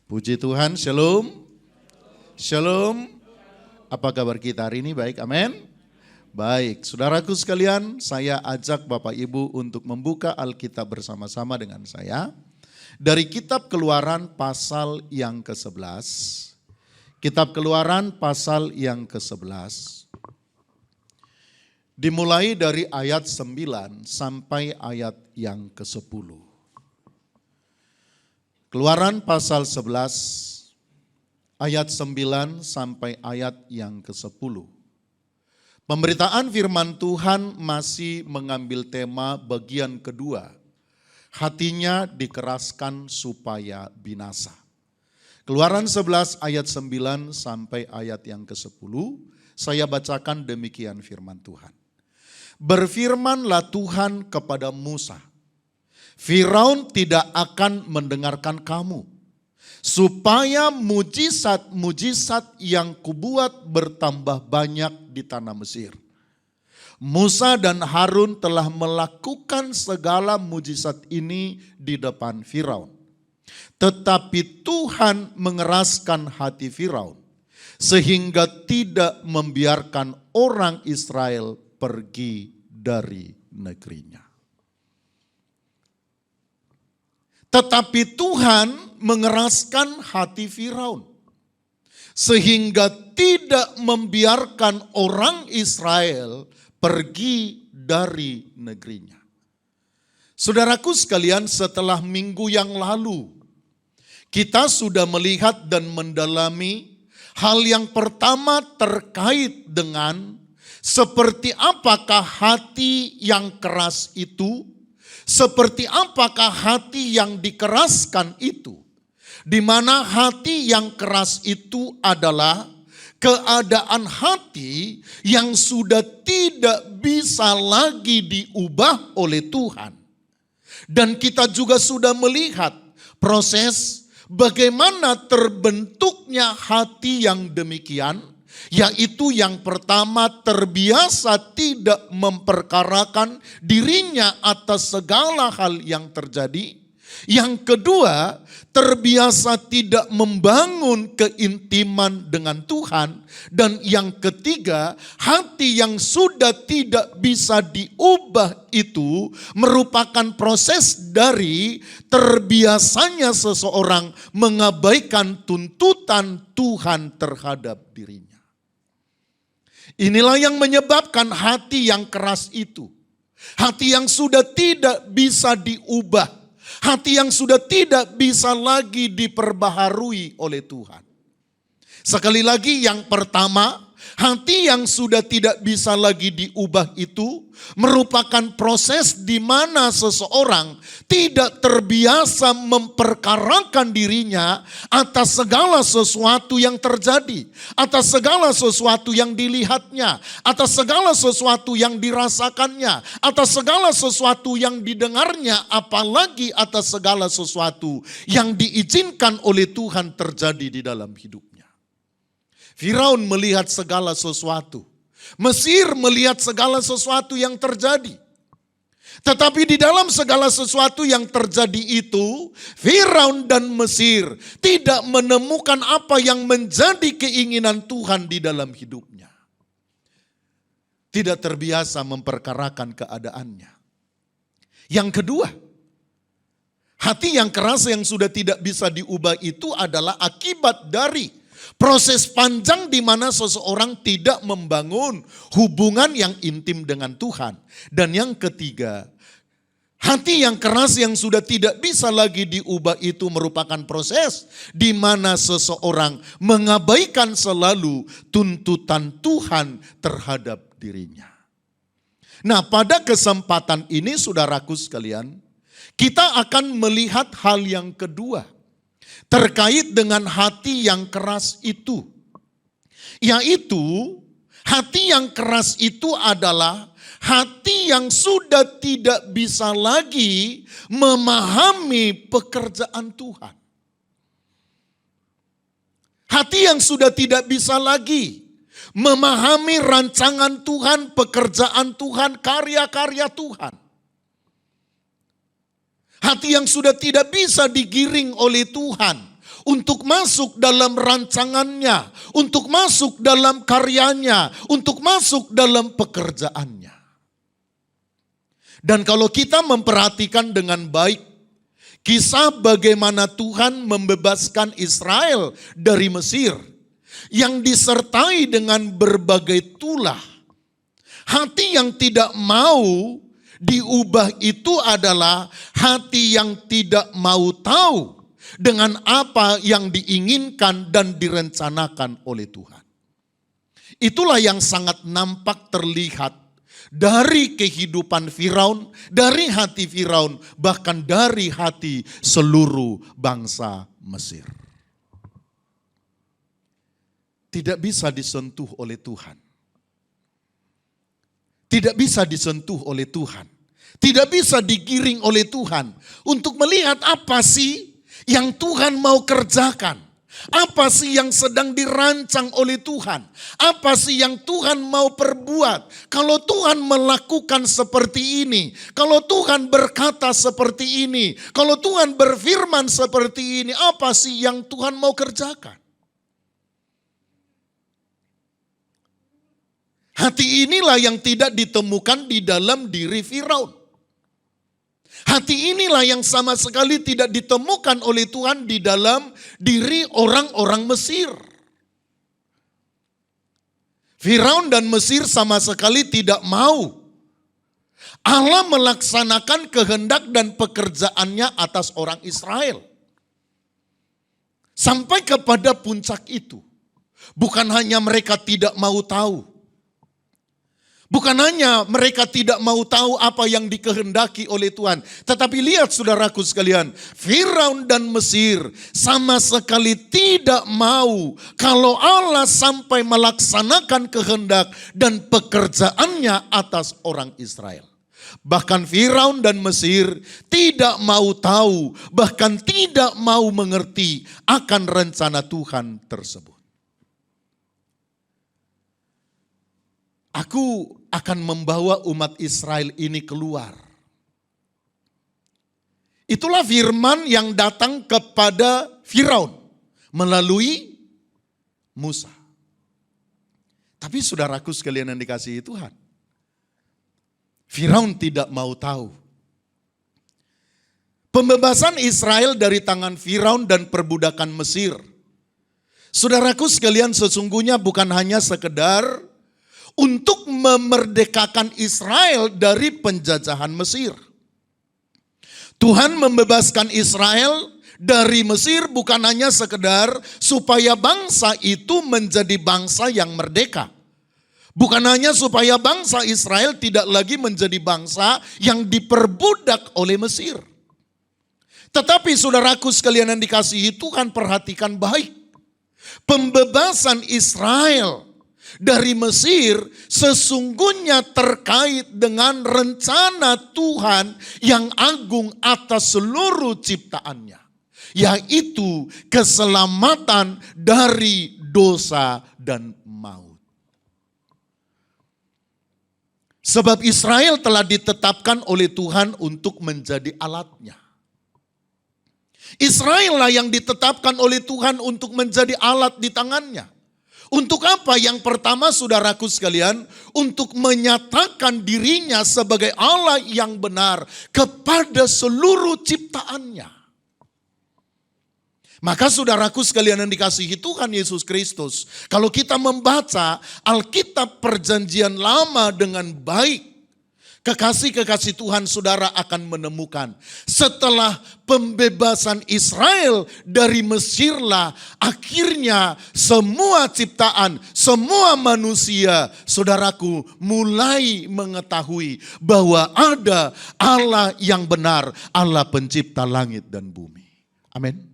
Puji Tuhan, shalom. Shalom. Apa kabar kita hari ini? Baik, amin. Baik, saudaraku sekalian, saya ajak Bapak Ibu untuk membuka Alkitab bersama-sama dengan saya. Dari kitab Keluaran pasal yang ke-11. Kitab Keluaran pasal yang ke-11. Dimulai dari ayat 9 sampai ayat yang ke-10. Keluaran pasal 11 ayat 9 sampai ayat yang ke-10. Pemberitaan firman Tuhan masih mengambil tema bagian kedua. Hatinya dikeraskan supaya binasa. Keluaran 11 ayat 9 sampai ayat yang ke-10. Saya bacakan demikian firman Tuhan. Berfirmanlah Tuhan kepada Musa, Firaun tidak akan mendengarkan kamu, supaya mujizat-mujizat yang kubuat bertambah banyak di tanah Mesir. Musa dan Harun telah melakukan segala mujizat ini di depan Firaun. Tetapi Tuhan mengeraskan hati Firaun, sehingga tidak membiarkan orang Israel pergi dari negerinya. Tetapi Tuhan mengeraskan hati Firaun, sehingga tidak membiarkan orang Israel pergi dari negerinya. Saudaraku sekalian, setelah minggu yang lalu, kita sudah melihat dan mendalami hal yang pertama terkait dengan seperti apakah hati yang keras itu. Seperti apakah hati yang dikeraskan itu? Di mana hati yang keras itu adalah keadaan hati yang sudah tidak bisa lagi diubah oleh Tuhan. Dan kita juga sudah melihat proses bagaimana terbentuknya hati yang demikian. Yaitu yang pertama, terbiasa tidak memperkarakan dirinya atas segala hal yang terjadi. Yang kedua, terbiasa tidak membangun keintiman dengan Tuhan. Dan yang ketiga, hati yang sudah tidak bisa diubah itu merupakan proses dari terbiasanya seseorang mengabaikan tuntutan Tuhan terhadap dirinya. Inilah yang menyebabkan hati yang keras itu. Hati yang sudah tidak bisa diubah. Hati yang sudah tidak bisa lagi diperbaharui oleh Tuhan. Sekali lagi, yang pertama, hati yang sudah tidak bisa lagi diubah itu merupakan proses di mana seseorang tidak terbiasa memperkarakan dirinya atas segala sesuatu yang terjadi, atas segala sesuatu yang dilihatnya, atas segala sesuatu yang dirasakannya, atas segala sesuatu yang didengarnya, apalagi atas segala sesuatu yang diizinkan oleh Tuhan terjadi di dalam hidupnya. Firaun melihat segala sesuatu. Mesir melihat segala sesuatu yang terjadi. Tetapi di dalam segala sesuatu yang terjadi itu, Firaun dan Mesir tidak menemukan apa yang menjadi keinginan Tuhan di dalam hidupnya. Tidak terbiasa memperkarakan keadaannya. Yang kedua, hati yang keras yang sudah tidak bisa diubah itu adalah akibat dari proses panjang di mana seseorang tidak membangun hubungan yang intim dengan Tuhan. Dan yang ketiga, hati yang keras yang sudah tidak bisa lagi diubah itu merupakan proses di mana seseorang mengabaikan selalu tuntutan Tuhan terhadap dirinya. Nah, pada kesempatan ini saudaraku sekalian, kita akan melihat hal yang kedua terkait dengan hati yang keras itu. Yaitu hati yang keras itu adalah hati yang sudah tidak bisa lagi memahami pekerjaan Tuhan. Hati yang sudah tidak bisa lagi memahami rancangan Tuhan, pekerjaan Tuhan, karya-karya Tuhan. Hati yang sudah tidak bisa digiring oleh Tuhan untuk masuk dalam rancangannya, untuk masuk dalam karyanya, untuk masuk dalam pekerjaannya. Dan kalau kita memperhatikan dengan baik, kisah bagaimana Tuhan membebaskan Israel dari Mesir, yang disertai dengan berbagai tulah. Hati yang tidak mau diubah itu adalah hati yang tidak mau tahu dengan apa yang diinginkan dan direncanakan oleh Tuhan. Itulah yang sangat nampak terlihat dari kehidupan Firaun, dari hati Firaun, bahkan dari hati seluruh bangsa Mesir. Tidak bisa disentuh oleh Tuhan. Tidak bisa disentuh oleh Tuhan. Tidak bisa digiring oleh Tuhan untuk melihat apa sih yang Tuhan mau kerjakan. Apa sih yang sedang dirancang oleh Tuhan? Apa sih yang Tuhan mau perbuat? Kalau Tuhan melakukan seperti ini, kalau Tuhan berkata seperti ini, kalau Tuhan berfirman seperti ini, apa sih yang Tuhan mau kerjakan? Hati inilah yang tidak ditemukan di dalam diri Firaun. Hati inilah yang sama sekali tidak ditemukan oleh Tuhan di dalam diri orang-orang Mesir. Firaun dan Mesir sama sekali tidak mau Allah melaksanakan kehendak dan pekerjaannya atas orang Israel. Sampai kepada puncak itu. Bukan hanya mereka tidak mau tahu. Bukan hanya mereka tidak mau tahu apa yang dikehendaki oleh Tuhan. Tetapi lihat saudaraku sekalian, Firaun dan Mesir sama sekali tidak mau kalau Allah sampai melaksanakan kehendak dan pekerjaannya atas orang Israel. Bahkan Firaun dan Mesir tidak mau tahu, bahkan tidak mau mengerti akan rencana Tuhan tersebut. Aku akan membawa umat Israel ini keluar. Itulah firman yang datang kepada Firaun melalui Musa. Tapi saudaraku sekalian yang dikasihi Tuhan, Firaun tidak mau tahu. Pembebasan Israel dari tangan Firaun dan perbudakan Mesir. Saudaraku sekalian, sesungguhnya bukan hanya sekedar untuk memerdekakan Israel dari penjajahan Mesir. Tuhan membebaskan Israel dari Mesir bukan hanya sekedar supaya bangsa itu menjadi bangsa yang merdeka. Bukan hanya supaya bangsa Israel tidak lagi menjadi bangsa yang diperbudak oleh Mesir. Tetapi saudaraku sekalian yang dikasihi Tuhan, perhatikan baik. Pembebasan Israel dari Mesir sesungguhnya terkait dengan rencana Tuhan yang agung atas seluruh ciptaannya. Yaitu keselamatan dari dosa dan maut. Sebab Israel telah ditetapkan oleh Tuhan untuk menjadi alatnya. Israel lah yang ditetapkan oleh Tuhan untuk menjadi alat di tangannya. Untuk apa? Yang pertama saudaraku sekalian, untuk menyatakan dirinya sebagai Allah yang benar kepada seluruh ciptaannya. Maka saudaraku sekalian yang dikasihi Tuhan Yesus Kristus, kalau kita membaca Alkitab Perjanjian Lama dengan baik, kekasih-kekasih Tuhan saudara akan menemukan setelah pembebasan Israel dari Mesirlah akhirnya semua ciptaan, semua manusia saudaraku mulai mengetahui bahwa ada Allah yang benar, Allah pencipta langit dan bumi. Amin.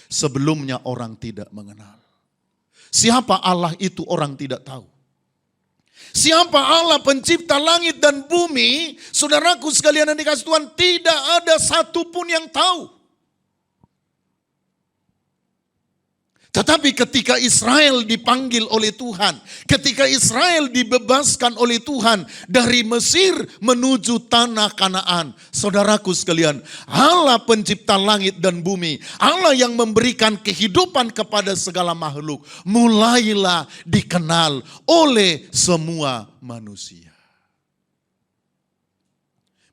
Sebelumnya orang tidak mengenal. Siapa Allah itu orang tidak tahu. Siapa Allah pencipta langit dan bumi, saudaraku sekalian yang dikasihi Tuhan, tidak ada satupun yang tahu. Tetapi ketika Israel dipanggil oleh Tuhan, ketika Israel dibebaskan oleh Tuhan dari Mesir menuju tanah Kanaan, saudaraku sekalian, Allah pencipta langit dan bumi, Allah yang memberikan kehidupan kepada segala makhluk, mulailah dikenal oleh semua manusia.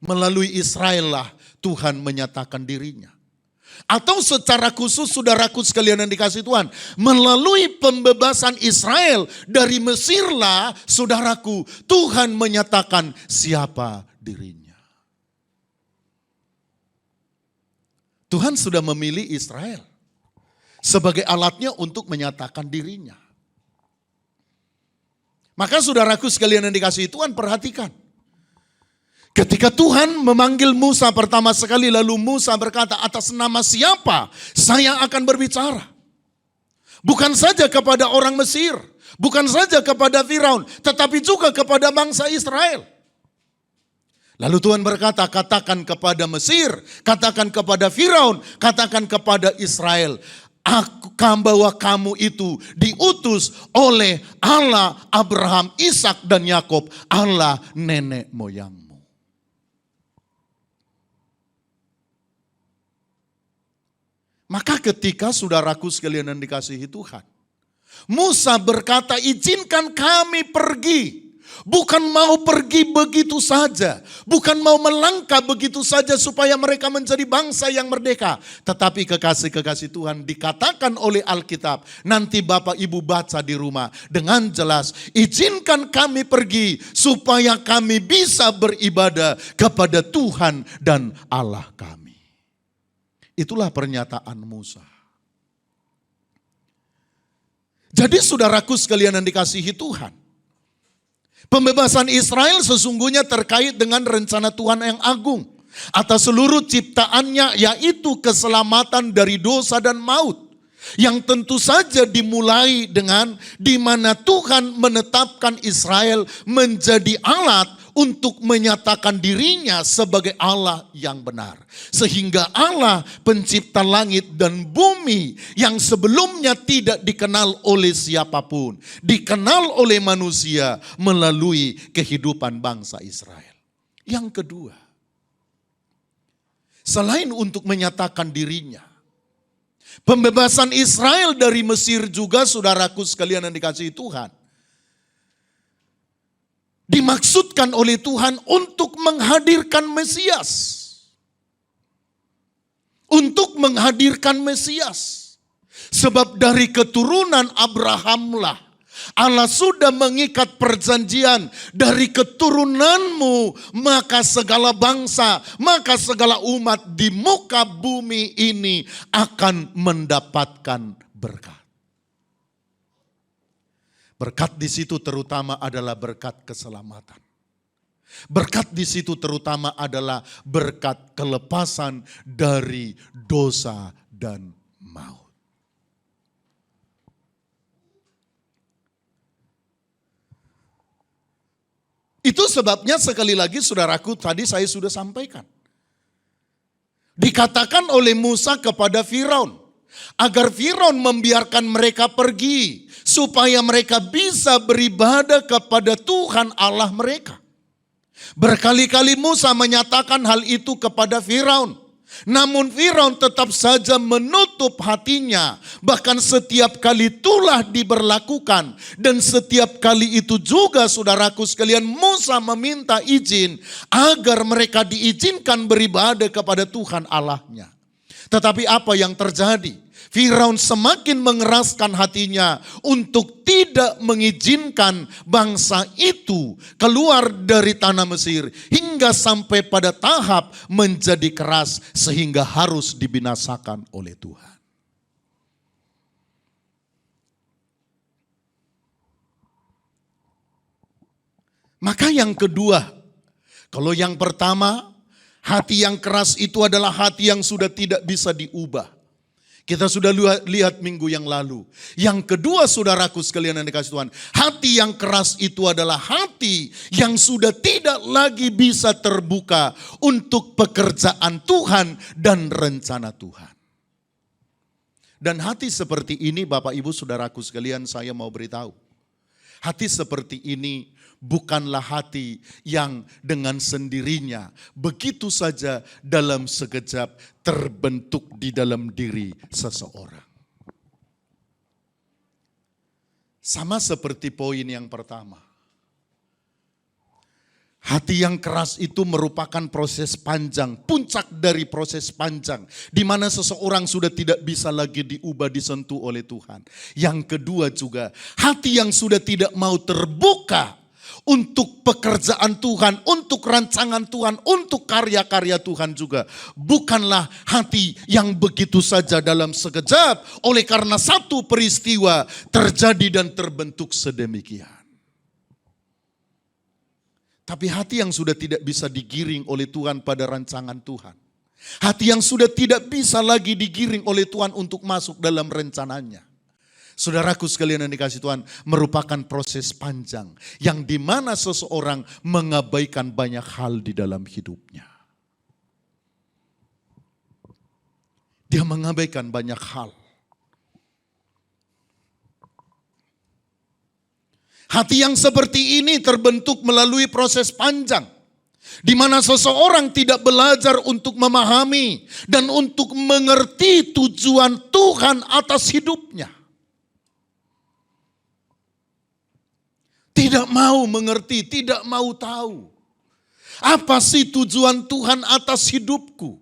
Melalui Israel lah Tuhan menyatakan dirinya. Atau secara khusus saudaraku sekalian yang dikasihi Tuhan, melalui pembebasan Israel dari Mesirlah saudaraku, Tuhan menyatakan siapa dirinya. Tuhan sudah memilih Israel sebagai alatnya untuk menyatakan dirinya. Maka saudaraku sekalian yang dikasihi Tuhan, perhatikan. Ketika Tuhan memanggil Musa pertama sekali, lalu Musa berkata, atas nama siapa saya akan berbicara? Bukan saja kepada orang Mesir, bukan saja kepada Firaun, tetapi juga kepada bangsa Israel. Lalu Tuhan berkata, katakan kepada Mesir, katakan kepada Firaun, katakan kepada Israel, bahwa kamu itu diutus oleh Allah Abraham, Ishak dan Yakub, Allah nenek moyangmu. Maka ketika saudaraku sekalian yang dikasihi Tuhan, Musa berkata, izinkan kami pergi. Bukan mau pergi begitu saja. Bukan mau melangkah begitu saja supaya mereka menjadi bangsa yang merdeka. Tetapi kekasih-kekasih Tuhan, dikatakan oleh Alkitab, nanti Bapak Ibu baca di rumah dengan jelas, izinkan kami pergi supaya kami bisa beribadah kepada Tuhan dan Allah kami. Itulah pernyataan Musa. Jadi saudaraku sekalian yang dikasihi Tuhan, pembebasan Israel sesungguhnya terkait dengan rencana Tuhan yang agung atas seluruh ciptaannya, yaitu keselamatan dari dosa dan maut. Yang tentu saja dimulai dengan di mana Tuhan menetapkan Israel menjadi alat untuk menyatakan dirinya sebagai Allah yang benar. Sehingga Allah pencipta langit dan bumi yang sebelumnya tidak dikenal oleh siapapun, dikenal oleh manusia melalui kehidupan bangsa Israel. Yang kedua, selain untuk menyatakan dirinya, pembebasan Israel dari Mesir juga saudaraku sekalian yang dikasihi Tuhan, dimaksudkan oleh Tuhan untuk menghadirkan Mesias. Untuk menghadirkan Mesias. Sebab dari keturunan Abrahamlah Allah sudah mengikat perjanjian, dari keturunanmu maka segala bangsa, maka segala umat di muka bumi ini akan mendapatkan berkat. Berkat di situ terutama adalah berkat keselamatan. Berkat di situ terutama adalah berkat kelepasan dari dosa dan maut. Itu sebabnya sekali lagi saudaraku, tadi saya sudah sampaikan. Dikatakan oleh Musa kepada Firaun, agar Firaun membiarkan mereka pergi, supaya mereka bisa beribadah kepada Tuhan Allah mereka. Berkali-kali Musa menyatakan hal itu kepada Firaun. Namun Firaun tetap saja menutup hatinya. Bahkan setiap kali itulah diberlakukan. Dan setiap kali itu juga saudaraku sekalian, Musa meminta izin agar mereka diizinkan beribadah kepada Tuhan Allahnya. Tetapi apa yang terjadi? Firaun semakin mengeraskan hatinya untuk tidak mengizinkan bangsa itu keluar dari tanah Mesir. Hingga sampai pada tahap menjadi keras sehingga harus dibinasakan oleh Tuhan. Maka yang kedua, kalau yang pertama, hati yang keras itu adalah hati yang sudah tidak bisa diubah. Kita sudah lihat minggu yang lalu. Yang kedua saudaraku sekalian yang dikasihi Tuhan, hati yang keras itu adalah hati yang sudah tidak lagi bisa terbuka untuk pekerjaan Tuhan dan rencana Tuhan. Dan hati seperti ini Bapak Ibu Saudaraku sekalian, saya mau beritahu. Hati seperti ini bukanlah hati yang dengan sendirinya begitu saja dalam sekejap terbentuk di dalam diri seseorang. Sama seperti poin yang pertama. Hati yang keras itu merupakan proses panjang, puncak dari proses panjang, di mana seseorang sudah tidak bisa lagi diubah, disentuh oleh Tuhan. Yang kedua juga, hati yang sudah tidak mau terbuka untuk pekerjaan Tuhan, untuk rancangan Tuhan, untuk karya-karya Tuhan juga. Bukanlah hati yang begitu saja dalam sekejap, oleh karena satu peristiwa terjadi dan terbentuk sedemikian. Tapi hati yang sudah tidak bisa digiring oleh Tuhan pada rancangan Tuhan. Hati yang sudah tidak bisa lagi digiring oleh Tuhan untuk masuk dalam rencananya. Saudaraku sekalian yang dikasihi Tuhan, merupakan proses panjang yang dimana seseorang mengabaikan banyak hal di dalam hidupnya. Dia mengabaikan banyak hal. Hati yang seperti ini terbentuk melalui proses panjang, di mana seseorang tidak belajar untuk memahami dan untuk mengerti tujuan Tuhan atas hidupnya. Tidak mau mengerti, tidak mau tahu. Apa sih tujuan Tuhan atas hidupku?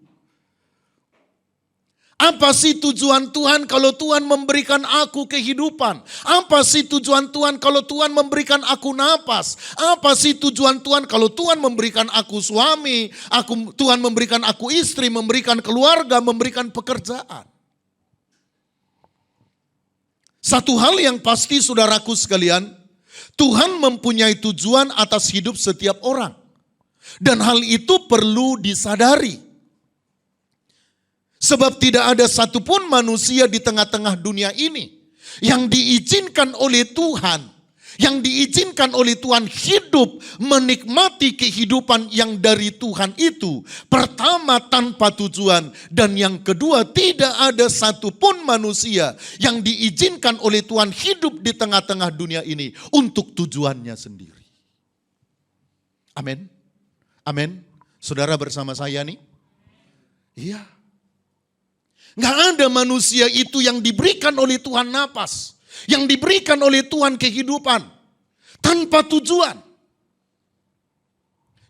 Apa sih tujuan Tuhan kalau Tuhan memberikan aku kehidupan? Apa sih tujuan Tuhan kalau Tuhan memberikan aku napas? Apa sih tujuan Tuhan kalau Tuhan memberikan aku suami? Tuhan memberikan aku istri, memberikan keluarga, memberikan pekerjaan. Satu hal yang pasti saudaraku sekalian, Tuhan mempunyai tujuan atas hidup setiap orang. Dan hal itu perlu disadari. Sebab tidak ada satupun manusia di tengah-tengah dunia ini yang diizinkan oleh Tuhan, hidup menikmati kehidupan yang dari Tuhan itu. Pertama, tanpa tujuan, dan yang kedua, tidak ada satupun manusia yang diizinkan oleh Tuhan hidup di tengah-tengah dunia ini untuk tujuannya sendiri. Amin. Amin. Saudara bersama saya nih? Iya. Nggak ada manusia itu yang diberikan oleh Tuhan napas, yang diberikan oleh Tuhan kehidupan tanpa tujuan.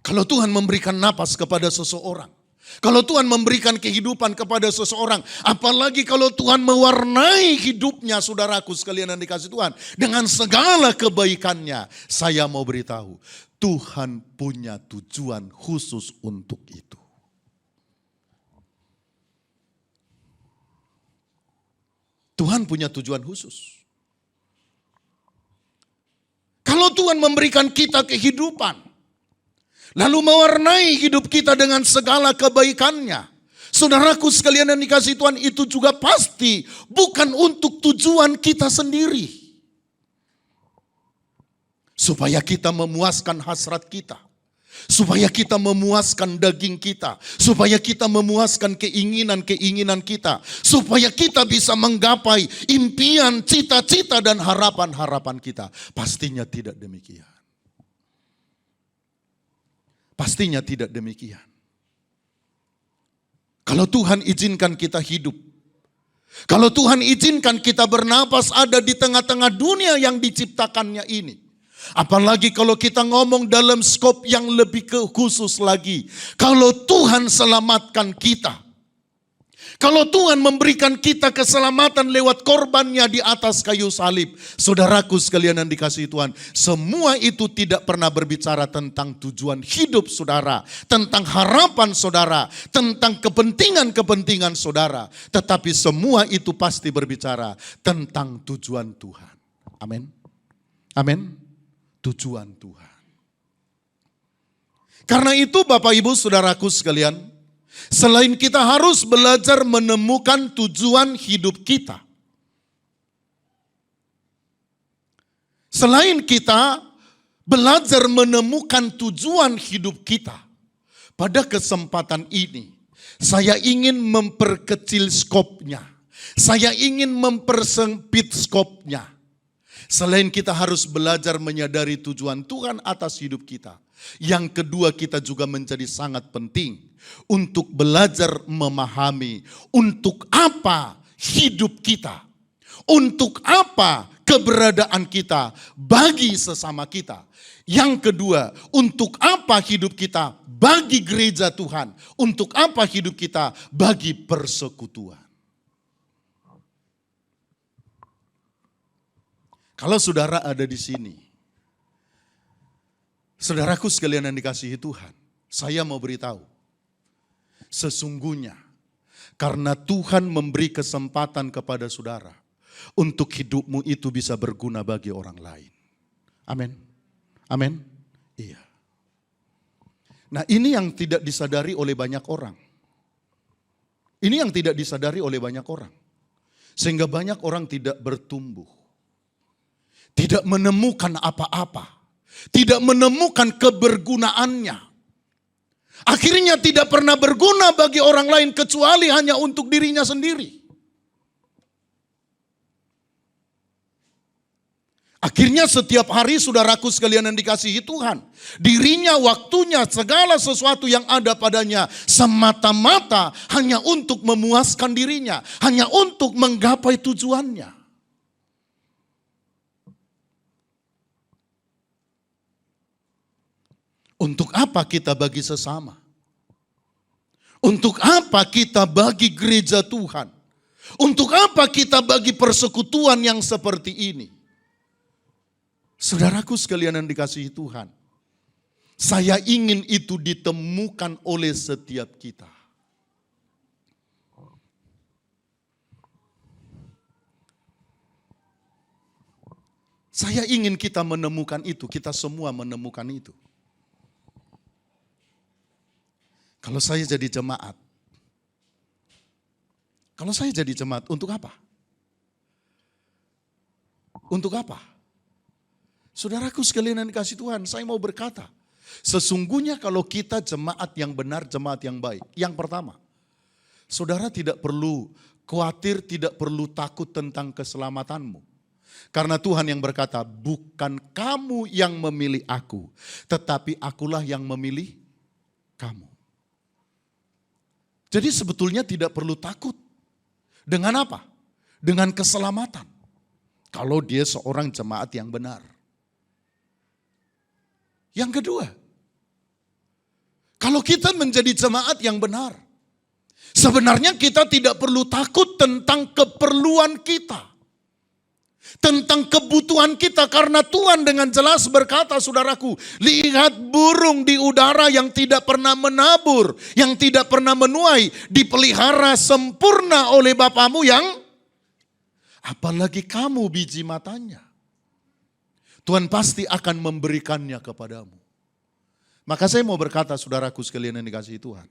Kalau Tuhan memberikan napas kepada seseorang, kalau Tuhan memberikan kehidupan kepada seseorang, apalagi kalau Tuhan mewarnai hidupnya, saudaraku sekalian yang dikasihi Tuhan, dengan segala kebaikannya, saya mau beritahu, Tuhan punya tujuan khusus untuk itu. Tuhan punya tujuan khusus. Kalau Tuhan memberikan kita kehidupan, lalu mewarnai hidup kita dengan segala kebaikannya, saudaraku sekalian yang dikasihi Tuhan, itu juga pasti bukan untuk tujuan kita sendiri. Supaya kita memuaskan hasrat kita. Supaya kita memuaskan daging kita. Supaya kita memuaskan keinginan-keinginan kita. Supaya kita bisa menggapai impian, cita-cita dan harapan-harapan kita. Pastinya tidak demikian. Pastinya tidak demikian. Kalau Tuhan izinkan kita hidup. Kalau Tuhan izinkan kita bernapas ada di tengah-tengah dunia yang diciptakannya ini. Apalagi kalau kita ngomong dalam skop yang lebih khusus lagi. Kalau Tuhan selamatkan kita. Kalau Tuhan memberikan kita keselamatan lewat korbannya di atas kayu salib. Saudaraku sekalian yang dikasihi Tuhan. Semua itu tidak pernah berbicara tentang tujuan hidup saudara. Tentang harapan saudara. Tentang kepentingan-kepentingan saudara. Tetapi semua itu pasti berbicara tentang tujuan Tuhan. Amin. Amin. Tujuan Tuhan. Karena itu Bapak Ibu Saudaraku sekalian, selain kita harus belajar menemukan tujuan hidup kita. Selain kita belajar menemukan tujuan hidup kita, pada kesempatan ini saya ingin memperkecil skopnya. Saya ingin mempersempit skopnya. Selain kita harus belajar menyadari tujuan Tuhan atas hidup kita. Yang kedua, kita juga menjadi sangat penting untuk belajar memahami untuk apa hidup kita. Untuk apa keberadaan kita bagi sesama kita. Yang kedua, untuk apa hidup kita bagi gereja Tuhan. Untuk apa hidup kita bagi persekutuan. Kalau saudara ada di sini, saudaraku sekalian yang dikasihi Tuhan, saya mau beritahu, sesungguhnya karena Tuhan memberi kesempatan kepada saudara untuk hidupmu itu bisa berguna bagi orang lain. Amin. Amin. Iya. Nah, ini yang tidak disadari oleh banyak orang. Ini yang tidak disadari oleh banyak orang. Sehingga banyak orang tidak bertumbuh. Tidak menemukan apa-apa. Tidak menemukan kebergunaannya. Akhirnya tidak pernah berguna bagi orang lain kecuali hanya untuk dirinya sendiri. Akhirnya setiap hari saudaraku sekalian yang dikasihi Tuhan. Dirinya, waktunya, segala sesuatu yang ada padanya semata-mata hanya untuk memuaskan dirinya. Hanya untuk menggapai tujuannya. Untuk apa kita bagi sesama? Untuk apa kita bagi gereja Tuhan? Untuk apa kita bagi persekutuan yang seperti ini? Saudaraku sekalian yang dikasihi Tuhan, saya ingin itu ditemukan oleh setiap kita. Saya ingin kita menemukan itu, kita semua menemukan itu. Kalau saya jadi jemaat, untuk apa? Untuk apa? Saudaraku sekalian yang dikasihi Tuhan, saya mau berkata, sesungguhnya kalau kita jemaat yang benar, jemaat yang baik. Yang pertama, saudara tidak perlu khawatir, tidak perlu takut tentang keselamatanmu. Karena Tuhan yang berkata, bukan kamu yang memilih aku, tetapi akulah yang memilih kamu. Jadi sebetulnya tidak perlu takut. Dengan apa? Dengan keselamatan. Kalau dia seorang jemaat yang benar. Yang kedua, kalau kita menjadi jemaat yang benar, sebenarnya kita tidak perlu takut tentang keperluan kita. Tentang kebutuhan kita, karena Tuhan dengan jelas berkata, saudaraku, lihat burung di udara yang tidak pernah menabur, yang tidak pernah menuai, dipelihara sempurna oleh Bapamu yang, apalagi kamu biji matanya. Tuhan pasti akan memberikannya kepadamu. Maka saya mau berkata, saudaraku sekalian yang dikasihi Tuhan,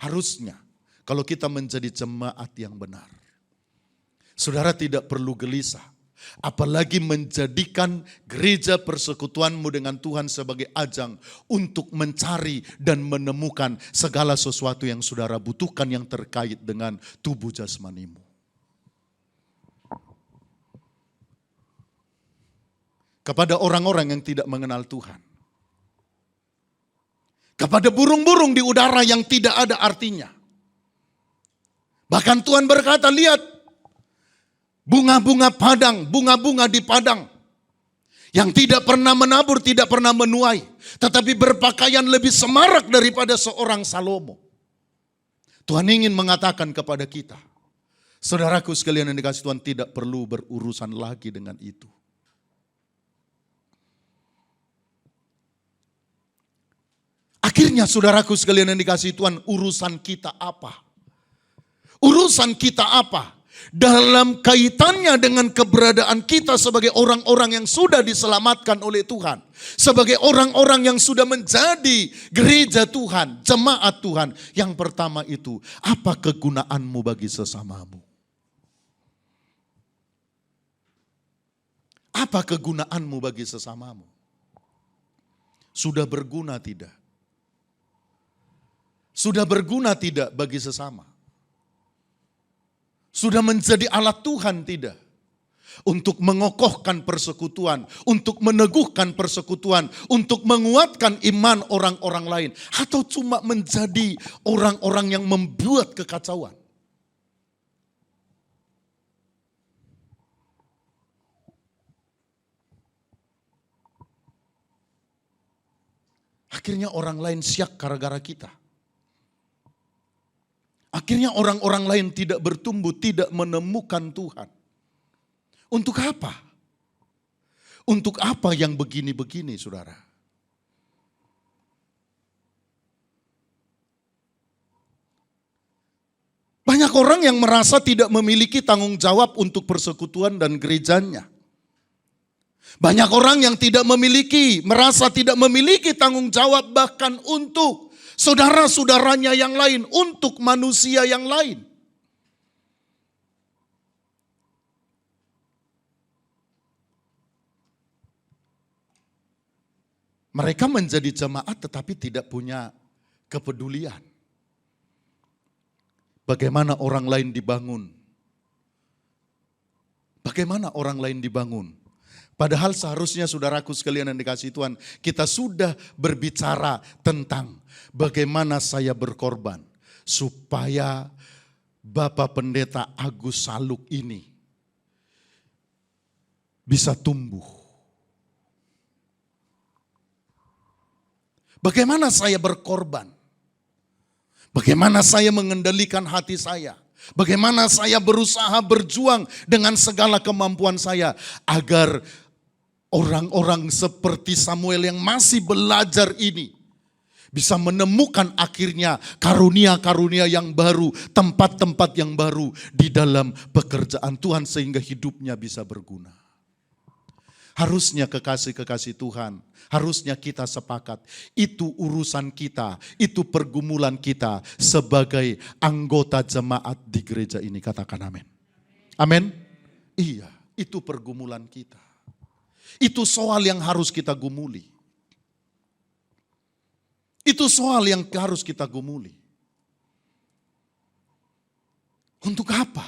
harusnya kalau kita menjadi jemaat yang benar, saudara tidak perlu gelisah. Apalagi menjadikan gereja persekutuanmu dengan Tuhan sebagai ajang untuk mencari dan menemukan segala sesuatu yang saudara butuhkan yang terkait dengan tubuh jasmanimu. Kepada orang-orang yang tidak mengenal Tuhan. Kepada burung-burung di udara yang tidak ada artinya. Bahkan Tuhan berkata, lihat, bunga-bunga padang, bunga-bunga di padang. Yang tidak pernah menabur, tidak pernah menuai. Tetapi berpakaian lebih semarak daripada seorang Salomo. Tuhan ingin mengatakan kepada kita, saudaraku sekalian yang dikasihi Tuhan, tidak perlu berurusan lagi dengan itu. Akhirnya saudaraku sekalian yang dikasihi Tuhan, urusan kita apa? Urusan kita apa? Dalam kaitannya dengan keberadaan kita sebagai orang-orang yang sudah diselamatkan oleh Tuhan. Sebagai orang-orang yang sudah menjadi gereja Tuhan, jemaat Tuhan. Yang pertama itu, apa kegunaanmu bagi sesamamu? Apa kegunaanmu bagi sesamamu? Sudah berguna tidak? Sudah berguna tidak bagi sesama? Sudah menjadi alat Tuhan, tidak. Untuk mengokohkan persekutuan, untuk meneguhkan persekutuan, untuk menguatkan iman orang-orang lain. Atau cuma menjadi orang-orang yang membuat kekacauan. Akhirnya orang lain syak gara-gara kita. Akhirnya orang-orang lain tidak bertumbuh, tidak menemukan Tuhan. Untuk apa? Untuk apa yang begini-begini, saudara? Banyak orang yang merasa tidak memiliki tanggung jawab untuk persekutuan dan gerejanya. Banyak orang yang merasa tidak memiliki tanggung jawab bahkan untuk saudara-saudaranya yang lain, untuk manusia yang lain. Mereka menjadi jemaat tetapi tidak punya kepedulian. Bagaimana orang lain dibangun? Bagaimana orang lain dibangun? Padahal seharusnya saudaraku sekalian yang dikasihi Tuhan, kita sudah berbicara tentang bagaimana saya berkorban supaya Bapak Pendeta Agus Saluk ini bisa tumbuh. Bagaimana saya berkorban? Bagaimana saya mengendalikan hati saya? Bagaimana saya berusaha berjuang dengan segala kemampuan saya agar orang-orang seperti Samuel yang masih belajar ini bisa menemukan akhirnya karunia-karunia yang baru, tempat-tempat yang baru di dalam pekerjaan Tuhan sehingga hidupnya bisa berguna. Harusnya kekasih-kekasih Tuhan, harusnya kita sepakat. Itu urusan kita, itu pergumulan kita sebagai anggota jemaat di gereja ini. Katakan amin. Amin? Iya, itu pergumulan kita. Itu soal yang harus kita gumuli. Itu soal yang harus kita gumuli. Untuk apa?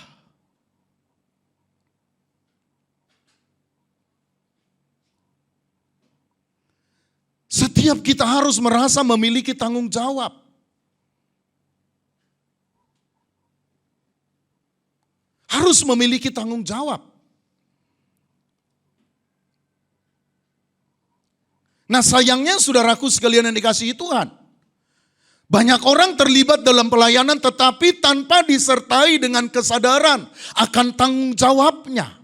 Setiap kita harus merasa memiliki tanggung jawab. Harus memiliki tanggung jawab. Nah sayangnya saudaraku sekalian yang dikasihi Tuhan. Banyak orang terlibat dalam pelayanan tetapi tanpa disertai dengan kesadaran akan tanggung jawabnya.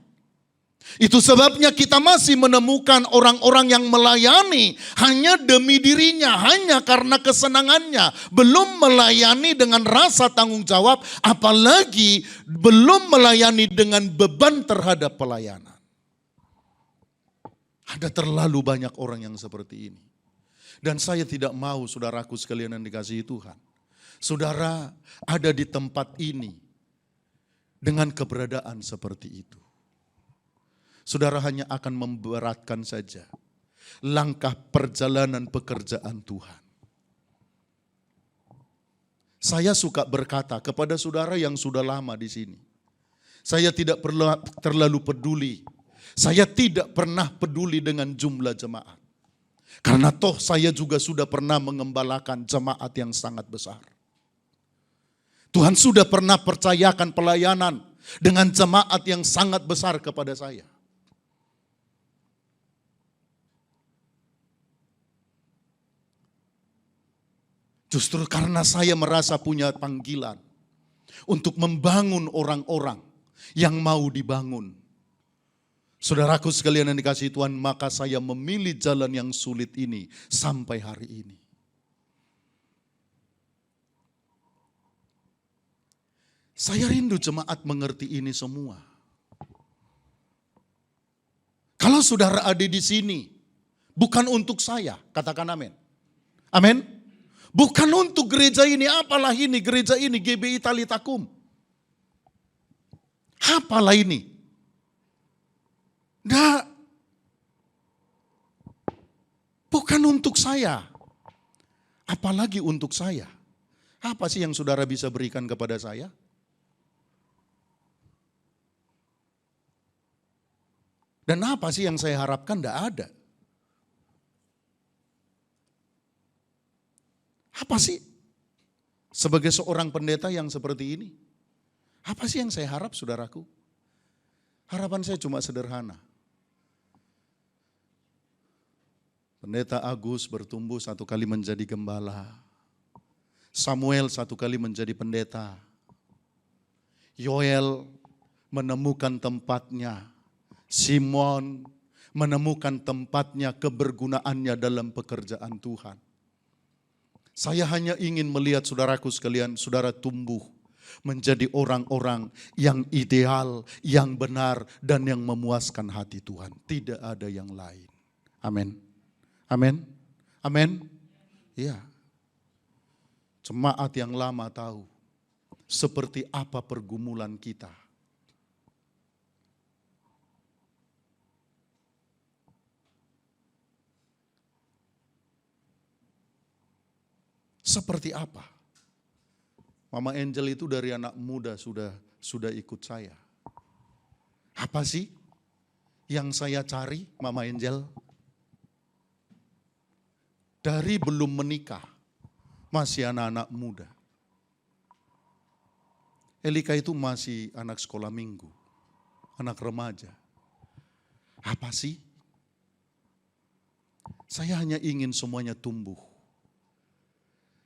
Itu sebabnya kita masih menemukan orang-orang yang melayani hanya demi dirinya, hanya karena kesenangannya. Belum melayani dengan rasa tanggung jawab, apalagi belum melayani dengan beban terhadap pelayanan. Ada terlalu banyak orang yang seperti ini. Dan saya tidak mau saudaraku sekalian yang dikasihi Tuhan. Saudara ada di tempat ini dengan keberadaan seperti itu. Saudara hanya akan memberatkan saja langkah perjalanan pekerjaan Tuhan. Saya suka berkata kepada saudara yang sudah lama di sini. Saya tidak terlalu peduli. Saya tidak pernah peduli dengan jumlah jemaat. Karena toh saya juga sudah pernah mengembalakan jemaat yang sangat besar. Tuhan sudah pernah percayakan pelayanan dengan jemaat yang sangat besar kepada saya. Justru karena saya merasa punya panggilan untuk membangun orang-orang yang mau dibangun. Saudaraku sekalian yang dikasihi Tuhan, maka saya memilih jalan yang sulit ini sampai hari ini. Saya rindu jemaat mengerti ini semua. Kalau saudara ada di sini, bukan untuk saya, katakan amin. Amin. Bukan untuk gereja ini, apalah ini gereja ini, GBI Talitakum. Apalah ini? Enggak. Bukan untuk saya. Apalagi untuk saya. Apa sih yang saudara bisa berikan kepada saya? Dan apa sih yang saya harapkan? Tidak ada. Apa sih sebagai seorang pendeta yang seperti ini? Apa sih yang saya harap, saudaraku? Harapan saya cuma sederhana. Pendeta Agus bertumbuh satu kali menjadi gembala. Samuel satu kali menjadi pendeta. Yoel menemukan tempatnya. Simon menemukan tempatnya, kebergunaannya dalam pekerjaan Tuhan. Saya hanya ingin melihat saudaraku sekalian, saudara tumbuh menjadi orang-orang yang ideal, yang benar, dan yang memuaskan hati Tuhan. Tidak ada yang lain. Amin. Amin. Amin. Ya. Jemaat yang lama tahu seperti apa pergumulan kita. Seperti apa? Mama Angel itu dari anak muda sudah ikut saya. Apa sih yang saya cari, Mama Angel? Dari belum menikah, masih anak-anak muda. Elika itu masih anak sekolah minggu, anak remaja. Apa sih? Saya hanya ingin semuanya tumbuh.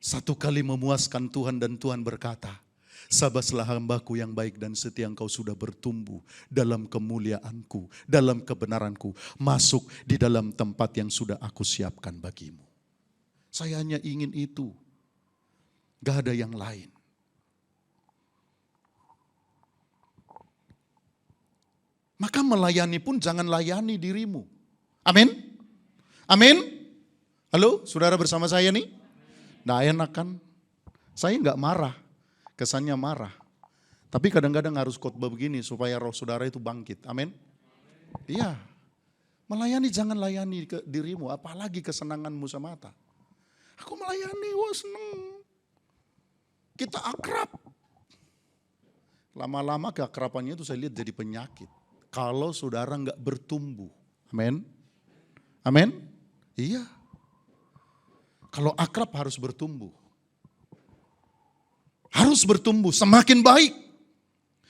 Satu kali memuaskan Tuhan dan Tuhan berkata, sabarlah hambaku yang baik dan setia, engkau sudah bertumbuh dalam kemuliaanku, dalam kebenaranku, masuk di dalam tempat yang sudah aku siapkan bagimu. Saya hanya ingin itu, gak ada yang lain. Maka melayani pun jangan layani dirimu. Amin? Amin? Halo, saudara bersama saya nih? Nggak enak kan? Saya nggak marah, kesannya marah. Tapi kadang-kadang harus khotbah begini supaya roh saudara itu bangkit. Amin? Iya. Melayani jangan layani ke dirimu, apalagi kesenanganmu semata. Aku melayani, wah seneng. Kita akrab. Lama-lama keakrabannya itu saya lihat jadi penyakit. Kalau saudara nggak bertumbuh. Amin? Amin? Iya. Kalau akrab harus bertumbuh. Harus bertumbuh, semakin baik.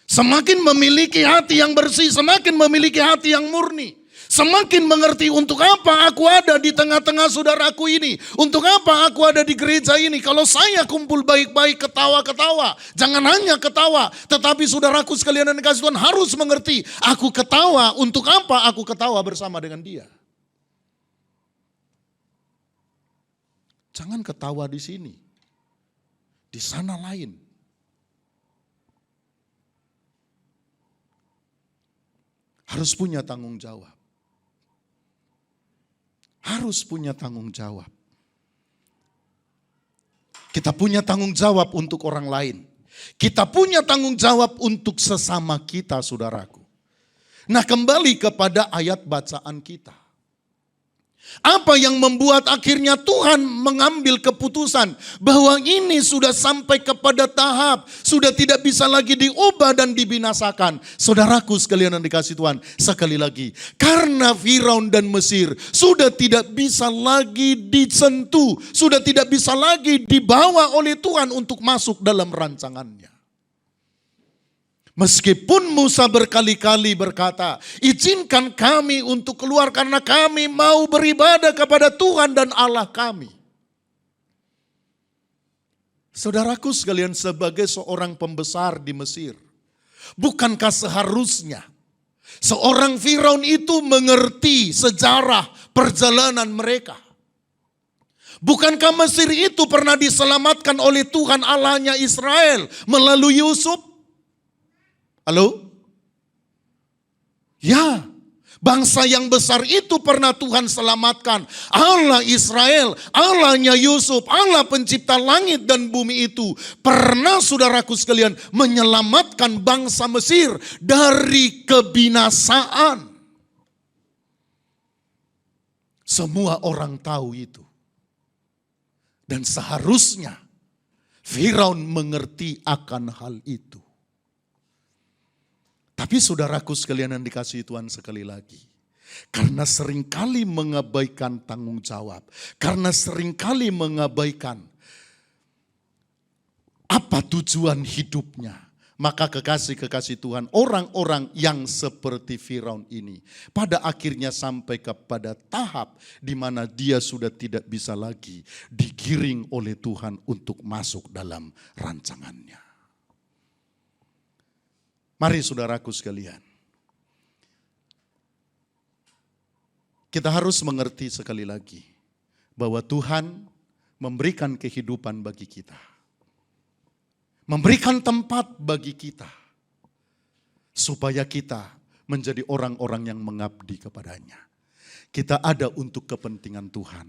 Semakin memiliki hati yang bersih, semakin memiliki hati yang murni. Semakin mengerti untuk apa aku ada di tengah-tengah saudaraku ini. Untuk apa aku ada di gereja ini. Kalau saya kumpul baik-baik, ketawa-ketawa. Jangan hanya ketawa. Tetapi saudaraku sekalian dan kasih Tuhan harus mengerti. Aku ketawa, untuk apa aku ketawa bersama dengan dia. Jangan ketawa di sini. Di sana lain. Harus punya tanggung jawab. Harus punya tanggung jawab. Kita punya tanggung jawab untuk orang lain. Kita punya tanggung jawab untuk sesama kita, saudaraku. Nah, kembali kepada ayat bacaan kita. Apa yang membuat akhirnya Tuhan mengambil keputusan bahwa ini sudah sampai kepada tahap sudah tidak bisa lagi diubah dan dibinasakan. Saudaraku sekalian yang dikasih Tuhan, sekali lagi, karena Firaun dan Mesir sudah tidak bisa lagi disentuh, sudah tidak bisa lagi dibawa oleh Tuhan untuk masuk dalam rancangannya. Meskipun Musa berkali-kali berkata, izinkan kami untuk keluar karena kami mau beribadah kepada Tuhan dan Allah kami. Saudaraku sekalian, sebagai seorang pembesar di Mesir, bukankah seharusnya seorang Firaun itu mengerti sejarah perjalanan mereka? Bukankah Mesir itu pernah diselamatkan oleh Tuhan Allahnya Israel melalui Yusuf? Halo? Ya, bangsa yang besar itu pernah Tuhan selamatkan. Allah Israel, Allahnya Yusuf, Allah pencipta langit dan bumi itu pernah, saudaraku sekalian, menyelamatkan bangsa Mesir dari kebinasaan. Semua orang tahu itu. Dan seharusnya Firaun mengerti akan hal itu. Tapi saudaraku sekalian yang dikasihi Tuhan, sekali lagi, Karena seringkali mengabaikan tanggung jawab. Karena seringkali mengabaikan apa tujuan hidupnya. Maka kekasih-kekasih Tuhan, orang-orang yang seperti Firaun ini pada akhirnya sampai kepada tahap di mana dia sudah tidak bisa lagi digiring oleh Tuhan untuk masuk dalam rancangannya. Mari saudaraku sekalian, kita harus mengerti sekali lagi bahwa Tuhan memberikan kehidupan bagi kita. Memberikan tempat bagi kita. Supaya kita menjadi orang-orang yang mengabdi kepadanya. Kita ada untuk kepentingan Tuhan.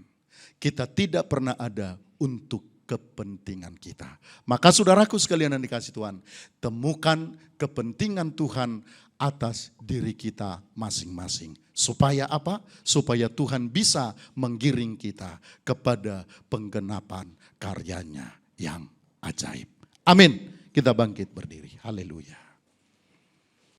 Kita tidak pernah ada untuk kepentingan kita. Maka saudaraku sekalian yang dikasih Tuhan, temukan kepentingan Tuhan atas diri kita masing-masing. Supaya apa? Supaya Tuhan bisa menggiring kita kepada penggenapan karyanya yang ajaib. Amin. Kita bangkit berdiri. Haleluya.